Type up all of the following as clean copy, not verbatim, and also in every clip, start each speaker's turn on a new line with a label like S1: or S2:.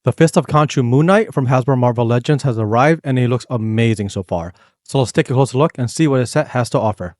S1: The Fist of Khonshu Moon Knight from Hasbro Marvel Legends has arrived and it looks amazing so far. So let's take a closer look and see what this set has to offer.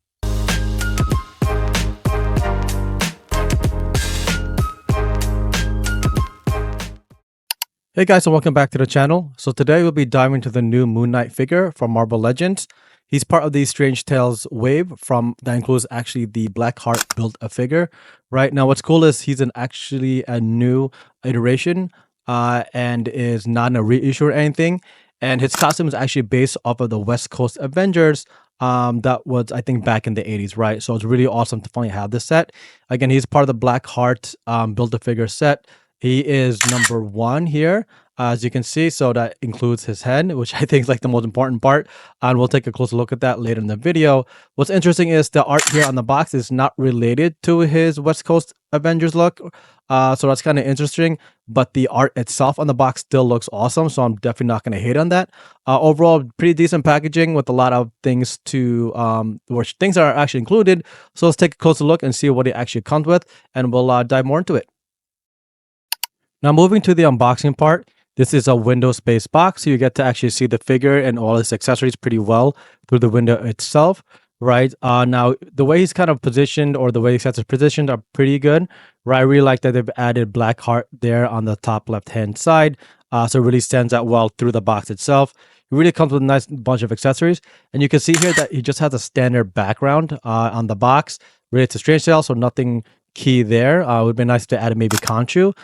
S1: Hey guys, and welcome back to the channel. So today we'll be diving into the new Moon Knight figure from Marvel Legends. He's part of the Strange Tales wave that includes actually the Blackheart build-a-figure. Right now what's cool is he's actually a new iteration and is not a reissue or anything. And his costume is actually based off of the West Coast Avengers that was, I think, back in the 80s, right? So it's really awesome to finally have this set. Again, he's part of the Blackheart build-a-figure set. He is number 1 here, as you can see, so that includes his head, which I think is like the most important part, and we'll take a closer look at that later in the video. What's interesting is the art here on the box is not related to his West Coast Avengers look, so that's kind of interesting, but the art itself on the box still looks awesome, so I'm definitely not going to hate on that. Overall, pretty decent packaging with a lot of things which things are actually included, so let's take a closer look and see what it actually comes with, and we'll dive more into it. Now moving to the unboxing part, this is a window-based box, so you get to actually see the figure and all his accessories pretty well through the window itself, right? Now the way he's kind of positioned, or the way his accessories positioned, are pretty good, right? I really like that they've added Blackheart there on the top left-hand side, so it really stands out well through the box itself. It really comes with a nice bunch of accessories, and you can see here that he just has a standard background on the box related to Strange Tales, so nothing key there. It would be nice to add maybe Khonshu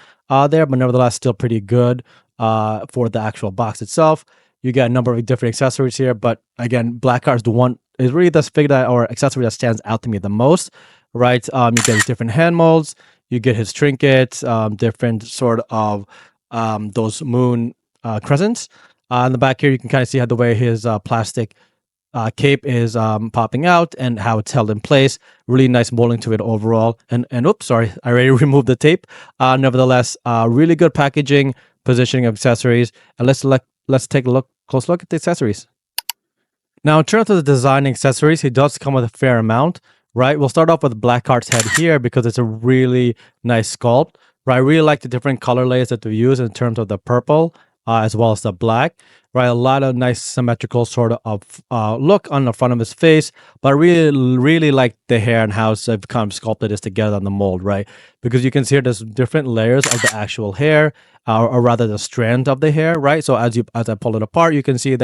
S1: there, but nevertheless still pretty good for the actual box itself. You get a number of different accessories here, but again, Blackheart is really the figure or accessory that stands out to me the most, right? You get his different hand molds, you get his trinkets, different sort of those moon crescents. In the back here, you can kind of see how the way his plastic cape is popping out and how it's held in place. Really nice molding to it overall. And oops, sorry, I already removed the tape. Nevertheless, really good packaging, positioning of accessories. And let's take a close look at the accessories. Now, in terms of the design accessories, he does come with a fair amount, right? We'll start off with Blackheart's head here because it's a really nice sculpt, right? I really like the different color layers that they use in terms of the purple as well as the black, right? A lot of nice symmetrical sort of look on the front of his face, but I really like the hair and how they've kind of sculpted this together on the mold, right? Because you can see there's different layers of the actual hair, or rather the strand of the hair, right? So as I pull it apart, you can see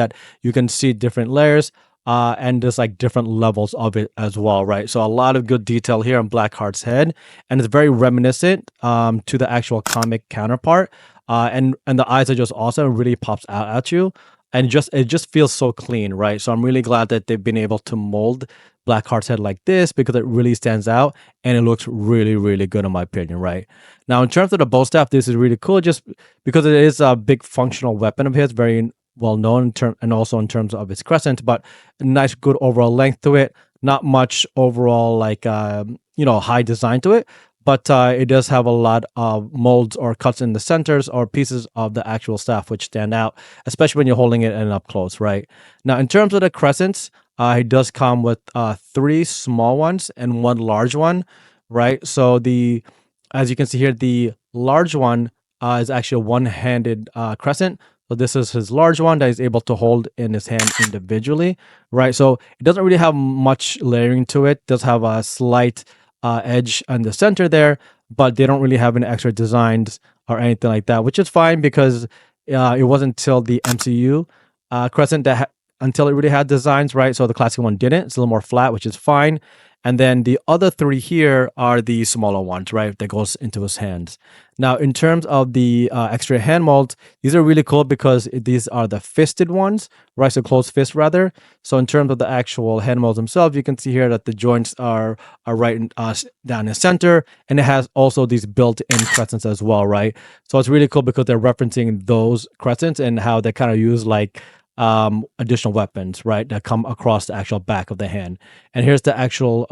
S1: different layers, and there's like different levels of it as well, right? So a lot of good detail here on Blackheart's head, and it's very reminiscent to the actual comic counterpart. And the eyes are just awesome. It really pops out at you, and it just feels so clean, right? So I'm really glad that they've been able to mold Blackheart's head like this because it really stands out and it looks really good in my opinion, right? Now in terms of the bow staff, this is really cool just because it is a big functional weapon of his, very well known and also in terms of its crescent, but a nice good overall length to it. Not much overall like high design to it, but it does have a lot of molds or cuts in the centers or pieces of the actual staff which stand out, especially when you're holding it in up close, right? Now, in terms of the crescents, it does come with 3 small ones and 1 large one, right? So as you can see here, the large one is actually a one-handed crescent. So this is his large one that he's able to hold in his hand individually, right? So it doesn't really have much layering to it. It does have a slight edge on the center there, but they don't really have any extra designs or anything like that, which is fine because it wasn't until the MCU crescent until it really had designs, right? So the classic one didn't. It's a little more flat, which is fine. And then the other 3 here are the smaller ones, right? That goes into his hands. Now, in terms of the extra hand molds, these are really cool because these are the fisted ones, right? So closed fist rather. So in terms of the actual hand molds themselves, you can see here that the joints are right down in the center, and it has also these built-in crescents as well, right? So it's really cool because they're referencing those crescents and how they kind of use like additional weapons, right, that come across the actual back of the hand. And here's the actual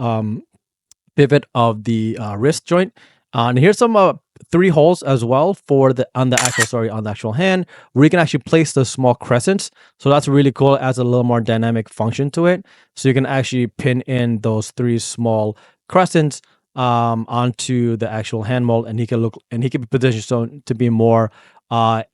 S1: pivot of the wrist joint, and here's some 3 holes as well on the actual hand where you can actually place the small crescents. So that's really cool. It adds a little more dynamic function to it, so you can actually pin in those 3 small crescents onto the actual hand mold, and he can be positioned so to be more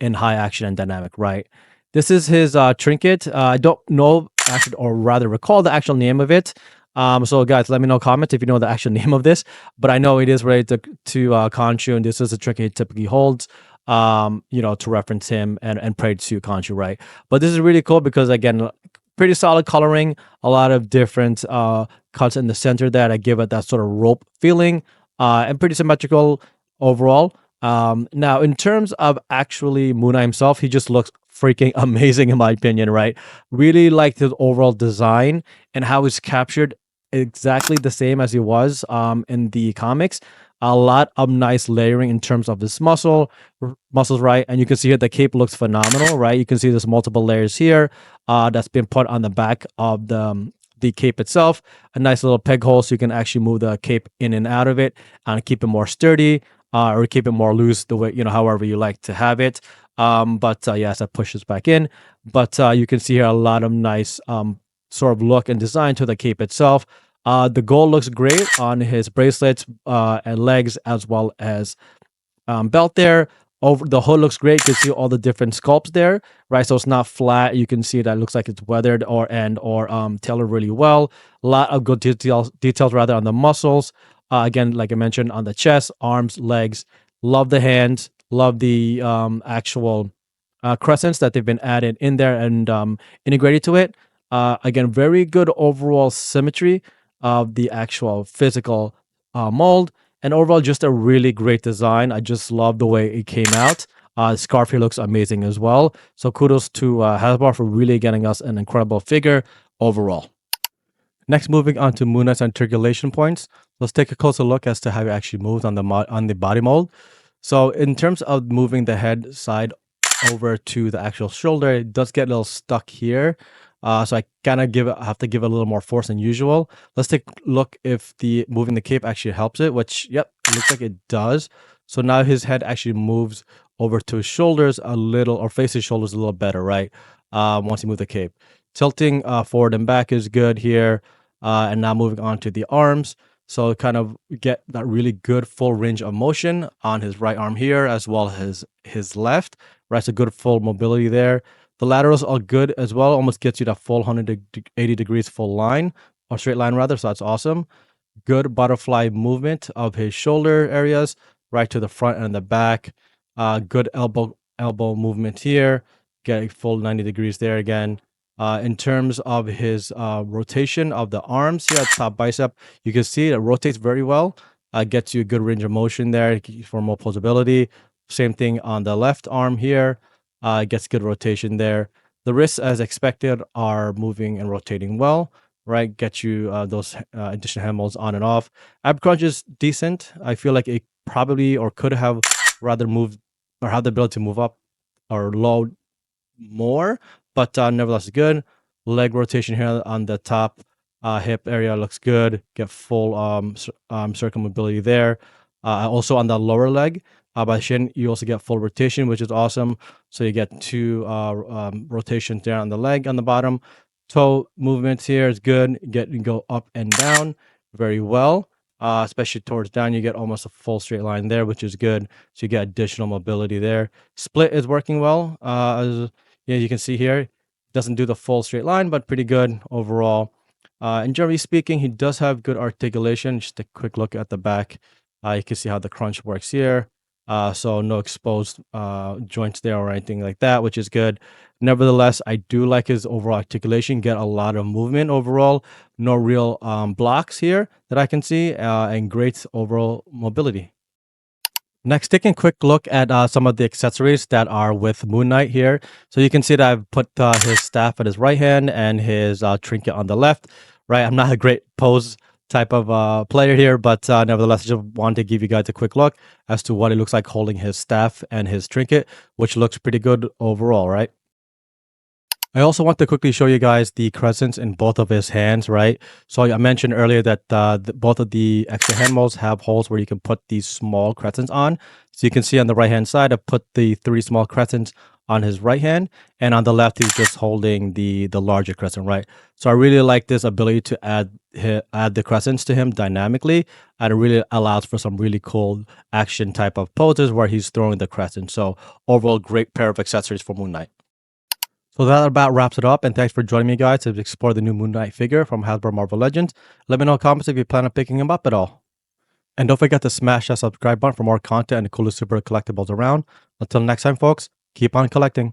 S1: in high action and dynamic, right? This is his trinket. I don't know, actually, or rather recall the actual name of it. So guys, let me know in comments if you know the actual name of this. But I know it is related to Khonshu, and this is a trinket he typically holds, to reference him and pray to Khonshu, right? But this is really cool because again, pretty solid coloring, a lot of different cuts in the center that I give it that sort of rope feeling, and pretty symmetrical overall. Now, in terms of actually Moon Knight himself, he just looks freaking amazing in my opinion, right? Really liked his overall design and how he's captured exactly the same as he was in the comics. A lot of nice layering in terms of his muscles, right? And you can see here the cape looks phenomenal, right? You can see there's multiple layers here that's been put on the back of the cape itself. A nice little peg hole so you can actually move the cape in and out of it and keep it more sturdy, or keep it more loose the way, however you like to have it. But yes, that pushes back in. But you can see here a lot of nice sort of look and design to the cape itself. The gold looks great on his bracelets and legs, as well as belt there. Over the hood looks great. You can see all the different sculpts there, right? So it's not flat. You can see that it looks like it's weathered or tailored really well. A lot of good details rather on the muscles. Again, like I mentioned, on the chest, arms, legs. Love the hands. Love the actual crescents that they've been added in there and integrated to it. Again, very good overall symmetry of the actual physical mold. And overall, just a really great design. I just love the way it came out. Scarf here looks amazing as well. So kudos to Hasbro for really getting us an incredible figure overall. Next, moving on to Moon Knight's articulation points. Let's take a closer look as to how it actually moves on the body mold. So in terms of moving the head side over to the actual shoulder, it does get a little stuck here. So I kind of have to give it a little more force than usual. Let's take a look if the moving the cape actually helps it, which, yep, it looks like it does. So now his head actually moves over to his shoulders a little, or face his shoulders a little better, right? Once you move the cape. Tilting forward and back is good here. And now moving on to the arms. So kind of get that really good full range of motion on his right arm here, as well as his left, right? So good full mobility there. The laterals are good as well. Almost gets you that full 180 degrees full line, or straight line rather. So that's awesome. Good butterfly movement of his shoulder areas, right to the front and the back. Good elbow movement here. Get a full 90 degrees there again. In terms of his rotation of the arms here at top bicep, you can see it rotates very well. Gets you a good range of motion there for more posability. Same thing on the left arm here. Gets good rotation there. The wrists, as expected, are moving and rotating well, right? Get you those additional hand molds on and off. Ab crunch is decent. I feel like it probably or could have rather moved or have the ability to move up or load more, but nevertheless good. Leg rotation here on the top hip area looks good. Get full circle mobility there. Also on the lower leg by shin, you also get full rotation, which is awesome. So you get two rotations there on the leg on the bottom. Toe movements here is good. You go up and down very well. Especially towards down, you get almost a full straight line there, which is good. So you get additional mobility there. Split is working well. Yeah, you can see here, doesn't do the full straight line, but pretty good overall. And generally speaking, he does have good articulation. Just a quick look at the back. You can see how the crunch works here. So no exposed joints there or anything like that, which is good. Nevertheless, I do like his overall articulation. Get a lot of movement overall. No real blocks here that I can see, and great overall mobility. Next, taking a quick look at some of the accessories that are with Moon Knight here. So you can see that I've put his staff at his right hand and his trinket on the left, right? I'm not a great pose type of player here, but nevertheless, I just wanted to give you guys a quick look as to what it looks like holding his staff and his trinket, which looks pretty good overall, right? I also want to quickly show you guys the crescents in both of his hands, right? So I mentioned earlier that both of the extra hand molds have holes where you can put these small crescents on. So you can see on the right hand side, I put the 3 small crescents on his right hand, and on the left, he's just holding the larger crescent, right? So I really like this ability to add the crescents to him dynamically, and it really allows for some really cool action type of poses where he's throwing the crescent. So overall, great pair of accessories for Moon Knight. So that about wraps it up, and thanks for joining me, guys, to explore the new Moon Knight figure from Hasbro Marvel Legends. Let me know in the comments if you plan on picking him up at all. And don't forget to smash that subscribe button for more content and the coolest super collectibles around. Until next time, folks, keep on collecting.